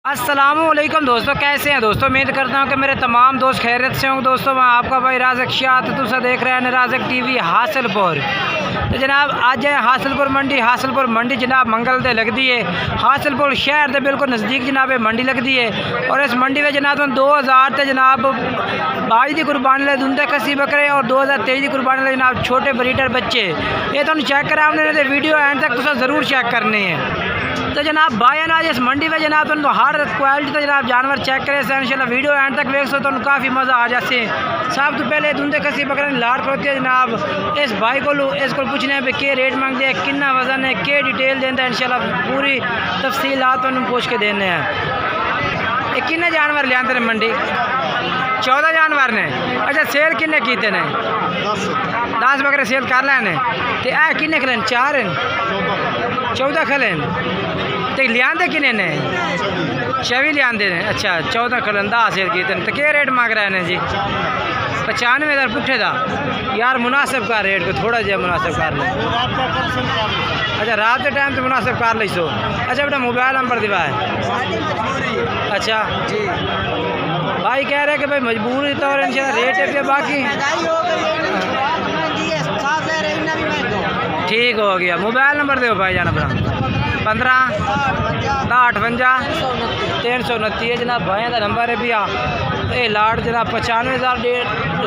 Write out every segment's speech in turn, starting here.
अस्सलामुअलैकुम दोस्तों, कैसे हैं दोस्तों। उम्मीद करता हूं कि मेरे तमाम दोस्त खैरियत से होंगे। दोस्तों मैं आपका भाई राज़क शाह तुसा देख रहे हैं राज़क टीवी हासिलपुर। तो जनाब आज है हासिलपुर मंडी जनाब मंगल दे लगती है। हासिलपुर शहर के बिल्कुल नज़दीक जनाब मंडी लगती है। और इस मंडी में जनाब 2000 से जनाब 22 की कुर्बानी ले दुंदे कसी बकरे और 2023 की कुर्बानी ले जनाब छोटे ब्रीडर बच्चे। ये तुम चेक करा आपने वीडियो एंड तक तुसा ज़रूर चेक करनी है। तो जनाब भाई आज इस मंडी में जनाब तुम हर क्वालिटी का जनाब जानवर चेक करे इंशाल्लाह वीडियो एंड तक देख सो तो काफ़ी मज़ा आ जासे। सब तो पहले दुंदे कसी बकरे लाड़ खड़ोते जनाब इस भाई को इसको पूछने पे के रेट मांगते हैं, कितना वजन है, के डिटेल देता है, इंशाल्लाह पूरी तफसीलात पूछ के देने हैं। ये किन्ने जानवर ले आते हैं मंडी? 14 जानवर ने। अच्छा सेल किन्ने कीते ने? 10 बकरे सेल कर लेने। तो ए किन्ने खिले? 4 हैं। 14 खिले तो लिया किन्ने ने? 26 लिया ने। अच्छा 14 खिले 10 सेल कीते। तो क्या रेट मांग रहे हैं जी? 95,000 पुट्ठे का यार मुनासिब का रेट को थोड़ा जहा मुनासिब कर ले। अच्छा रात के टाइम तो मुनासिब कर ली सो। अच्छा बेटा मोबाइल नंबर दिवा है? अच्छा जी भाई कह रहे कि भाई मजबूरी तौर इंशाल्लाह रेट है के बाकी ठीक हो गया। मोबाइल नंबर दो भाई जाना अपना 15 58 329 जनाब भाई का नंबर है भैया। ये लाट जनाब 95,000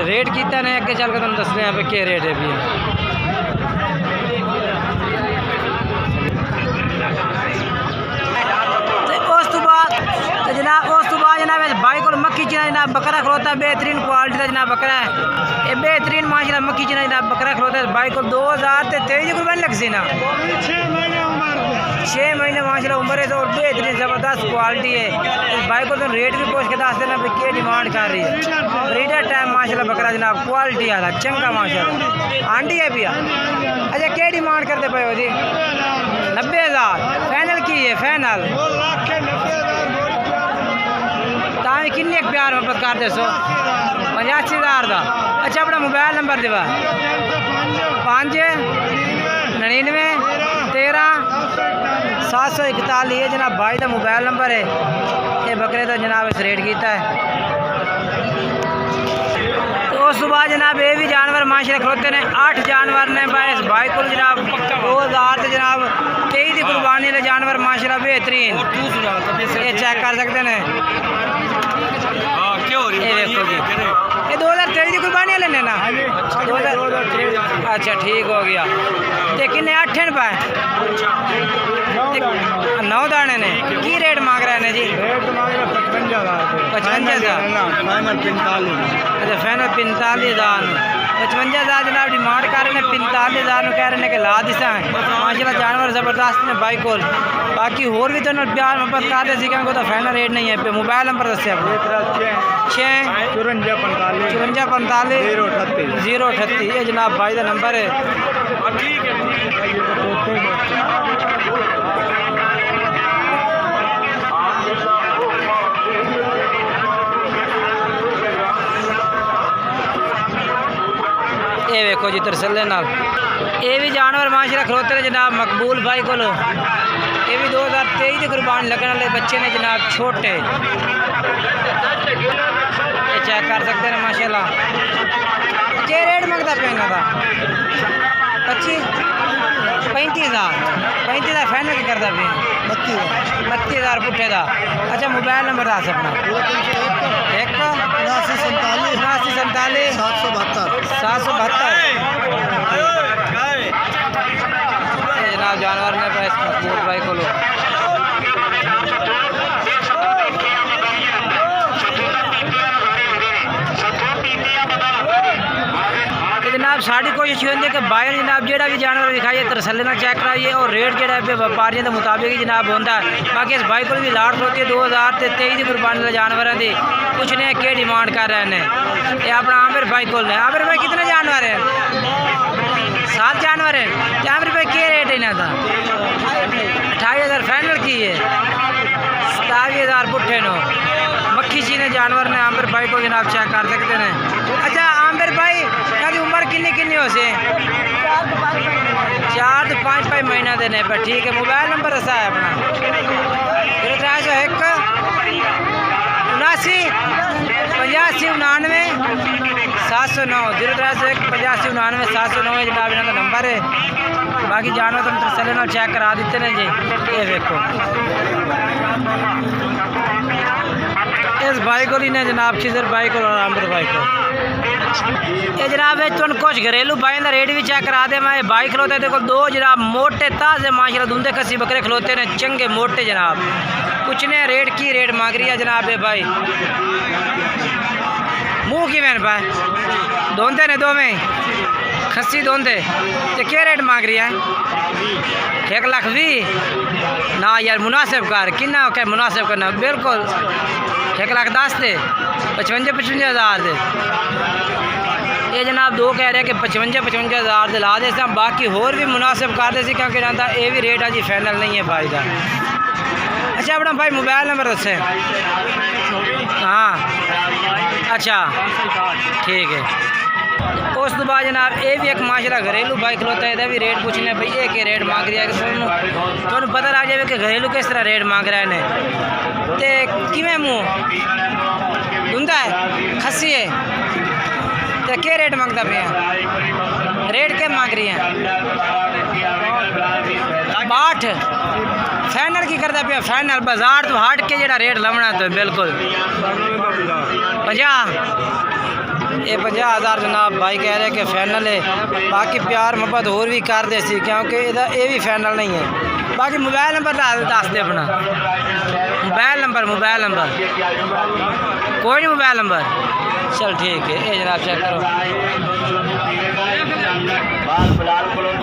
रेट किया ने। अगे चल के तुम दसने हैं क्या रेट है भैया। उस तो बाद जनाब भाई को मक्खी चना जनाब बकरा खलोता बेहतरीन क्वालिटी का जनाब बकरा है। ये बेहतरीन माशाल्लाह मक्खी चना जनाब बकरा खलोता है। भाई को 2023 की कुर्बानी लग सी ना 6 महीने माशाल्लाह उम्र है और बेहतरीन ज़बरदस्त क्वालिटी है। इस भाई को तो रेट भी पूछ के दस देना भाई क्या डिमांड कर रही है। ब्रीडर टाइम माशाल्लाह बकरा जनाब क्वालिटी वाला चंगा माशाल्लाह आंटी है भैया। अच्छा क्या डिमांड करते पे हो जी? 90,000 फाइनल की है? फाइनल किन्नी एक प्यार मोहब्बत करते सो 85,000 का। अच्छा अपना मोबाइल नंबर देवा 5 99 13 741 जनाब भाई का मोबाइल नंबर है। ये बकरे तो जनाब इस रेट किया है। तो उस बाद जनाब ये भी जानवर माशाल्लाह खलोते ने 8 जानवर ने भाई इस भाई को जनाब 2000 से जनाब 23 की कुर्बानी ले जानवर माशाल्लाह बेहतरीन ये चेक कर सकते हैं। ये देखो जी ये 2023 की कुर्बानी लेने ना 2023। अच्छा ठीक हो गया। तो किन्ने 8 हैं पाए 9 दाने ने। की रेट मांग रहे हैं जी? रेट मांग रहे 55,000 अच्छा फाइनल 45,000 55,000 जनाब डिमांड कर रहे हैं। 45,000 कह रहे हैं कि ला दिशा है माशाल्लाह जानवर ज़बरदस्त ने भाई को। बाकी होर भी तो प्यार मोहब्बत कर रहे थे को तो फाइनल रेट नहीं है। मोबाइल नंबर दस 6 54 45 038 ये जनाब भाई का नंबर है। ये देखो जी तरसले नाल ये भी जानवर माशाल्लाह खलोते ने जनाब मकबूल भाई को। ये भी 2023 की कुर्बानी लगने वाले बच्चे ने जनाब छोटे ये चेक कर सकते हैं माशाल्लाह। क्या रेट मंगता पे इन्हों का? 35,000 फाइनल की करता पे 32,000 पुट्ठे का। अच्छा मोबाइल नंबर दस अपना 7947 772 जनाब जानवर ने मकबूल भाई को जनाब साड़ी कोशिश होती है कि बाहर जनाब जो भी जानवर दिखाइए तरसले ना चेक कराइए और रेट जो व्यापारियों के मुताबिक ही जनाब होता है। बाकी इस भाई को भी लाट होती है 2023 की कुर्बानी जानवर की पूछने हैं क्या डिमांड कर रहे हैं। ये अपना आमिर भाई को है। आमिर भाई कितने जानवर हैं? 7 जानवर हैं। आमिर भाई क्या रेट है इन्हें? 28,000 फाइनल की है। 27,000 पुट्ठे नो मक्खी चीने जानवर ने आमिर भाई को जनाब चेक कर सकते हैं। अच्छा आमिर भाई उम्र किन्नी हो से? 4 तो 5 महीना देने पर ठीक है। मोबाइल नंबर ऐसा है अपना 0301 709 031 85 99 709 है जनाब इन्हों का नंबर है। बाकी जानवर तुम तसल्ली नाल चेक करा दिते ने जी। ये देखो इस भाई को ने जनाब खिजर भाई को और आमर भाई को ये जनाब तुम कुछ घरेलू भाई का रेट भी चेक करा दे। मैं भाई खलोते देखो दो जनाब मोटे ताजे माशाल्लाह धुंधे कसी बकरे खलोते ने चंगे मोटे जनाब। पूछने रेट की रेट मांग रही है जनाब ये भाई। मुँह की मैंने भाई धोंदे ने दो में खस्सी धोंदे तो क्या रेट मांग रही है? 1,20,000 ना यार मुनासिब कर किन्ना क्या मुनासिब करना बिल्कुल 1,10,000 दे 55,000 दे। ये जनाब दो कह रहे हैं कि 55,000 दे ला दे हम बाकी होर भी मुनासिब कर दे क्योंकि जानता ये भी रेट अजी फाइनल नहीं है भाई का। अच्छा अपना भाई मोबाइल नंबर दसे। हाँ अच्छा ठीक है। उस तो बाद जनाब ये भी एक माशाल्लाह घरेलू भाई खलोता है भी रेट पूछने भाई ये के रेट मांग रही है तो पता लग जाए कि घरेलू किस तरह रेट मांग रहा है ने तो किमें मुँह धुंधा है खस्सी है तो क्या रेट मांगता पे रेट क्या मांग रही है? 62 फाइनल की करता पे फाइनल बाजार तो हट के जरा रेट लवना तो बिल्कुल 50 ये 50,000 जनाब भाई कह रहे हैं कि फाइनल है। बाकी प्यार मोहब्बत और भी कर दे सी क्योंकि ये भी फाइनल नहीं है। बाकी मोबाइल नंबर दस दे अपना मोबाइल नंबर कोई नहीं मोबाइल नंबर चल ठीक है। ये जनाब चेक करो।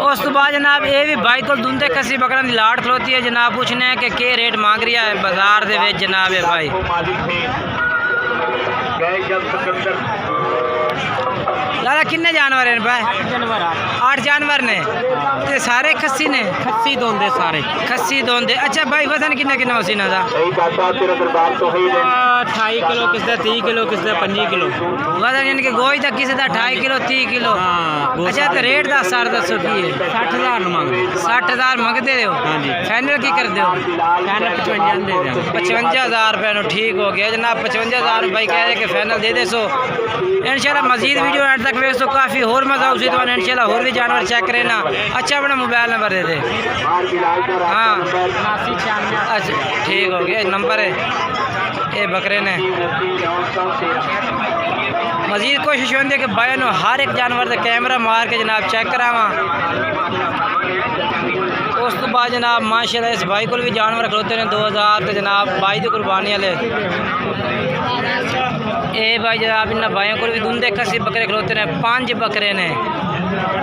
उस तो बाद जनाब ये भी भाई को धुंधे कसी बकरा की लाट खलोती है जनाब। पूछने है कि क्या रेट मांग रही है बाजार दे विच जनाब है भाई। लाला किन्ने जानवर हैं भाई? 8 जानवर ने ते सारे खस्सी ने खस्सी दोंदे सारे खस्सी दोंदे। अच्छा भाई वजन किन्ना किन्ना उसी ना दा 28 किलो किसदा 30 किलो किसदा 25 किलो वजन यानी कि गोई दा किसी दा 28 किलो 30 किलो। अच्छा तो रेट दा सर दसो की है? 60,000 मंग 60,000 मंगते हो? हां जी फाइनल की कर दो? फाइनल 55 दे दे 55,000 रुपए नो ठीक हो गया जनाब। 55,000 भाई कह रहे कि फाइनल दे दे सो इंशाल्लाह मजीद वीडियो एंड तक वेख तो काफ़ी और मज़ा उसी तो इंशाल्लाह और भी जानवर चेक करे ना। अच्छा अपना मोबाइल नंबर दे दे। हाँ अच्छा ठीक हो गया नंबर है ये बकरे ने। मजीद कोशिश होती है कि भाई नो हर एक जानवर से कैमरा मार के जनाब चेक करावा। उस तो बाद जनाब माशाल्लाह इस भाई को भी जानवर खलोते हैं 2000 के जनाब भाई की कुर्बानी वाले। ए भाई जनाब इन भाइयों को भी धुंधे कसी बकरे खलोते हैं 5 बकरे ने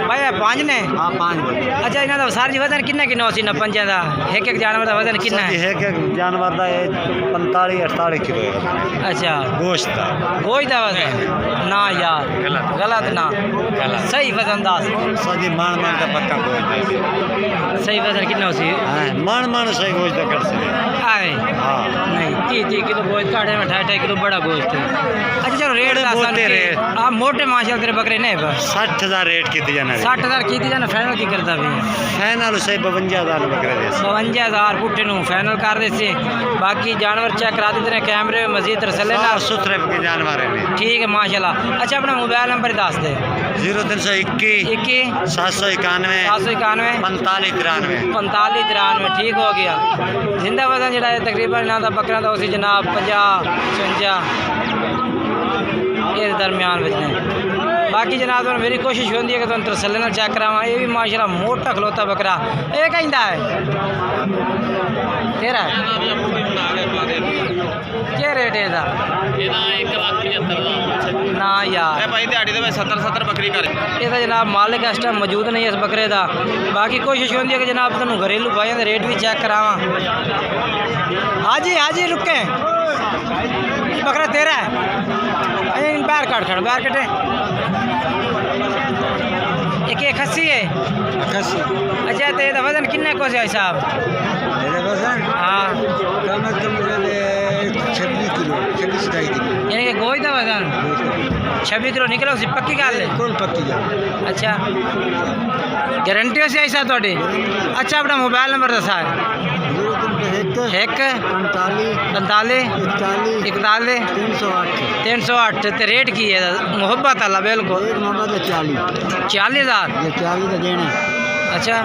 भाई 5 ने। हाँ 5। अच्छा इन्हों का सारी वजन किन्ना किन्ना उसी 5 का एक जानवर का वजन किन्ना है? एक जानवर का 45-48 किलो। अच्छा गोश्त का वजन ना यार गलत ना सही वजन दस सही मान का पक्का सही वजन किन्ना उसी मान सही गोश्त कर सके आए। हाँ नहीं 30 किलो गोश्त काटे में 28 किलो बड़ा गोश्त है। अच्छा चलो रेट आप मोटे माशाल्लाह तेरे बकरे नहीं 60,000 रेट की जाना 60,000 की जाना फाइनल की करता भी फाइनल सही 52,000 बकरे 52,000 पुट्टे नु फाइनल कर दे से। बाकी जानवर चेक करा देते हैं कैमरे में मजीद रसले ना सुथरे के जानवर है ठीक है माशाल्लाह। अच्छा अपना मोबाइल नंबर दस दे 0321 791 4593 ठीक हो गया। जिंदा वजन जरा तकरीबन ना बकरा था उसी जनाब 50-55 ये दरमियान बजने। बाकी जनाब मेरी कोशिश होती है कि तुम तसल्ली नाल चेक करावा। ये भी माशाल्लाह मोटा खलोता बकरा ये कहता है तेरा क्या रेट है ना यार भाई दिहाड़ी दे 70 बकरी कर ये जनाब मालिक इस टाइम मौजूद नहीं है इस बकरे का। बाकी कोशिश होती है कि जनाब तुम घरेलू भाइयों के रेट भी चेक करावा। हाजी रुके बकरा तेरा है बाहर काट खड़ बाहर कटे एक खस्सी है खस्सी। अच्छा तो ये वजन किन्ने को है साहब? वजन हाँ 26 किलो 26-27 किलो यानी कि गोई का वजन 26 किलो निकला उसी पक्की गल है कौन पक्की गल। अच्छा गारंटी से ऐसा थोड़ी। अच्छा अपना मोबाइल नंबर दसा है एक 45 45 41 41 308 308 ते रेट की है मोहब्बत वाला बिल्कुल एक मोहब्बत 40 40,000 ये 40 का देना अच्छा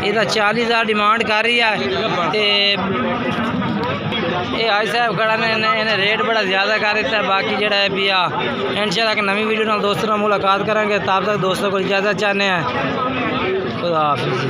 ਇਹਦਾ 40,000 डिमांड कर रही है ते ये हाई साहब खड़ा ने इन्हें रेट बड़ा ज़्यादा कर दिता है बाकी जड़ा है भी इंशाल्लाह एक नवी वीडियो नाल दोस्तों नाल मुलाकात करेंगे तब तक दोस्तों को इजाज़त चाहते हैं खुदा हाफिज़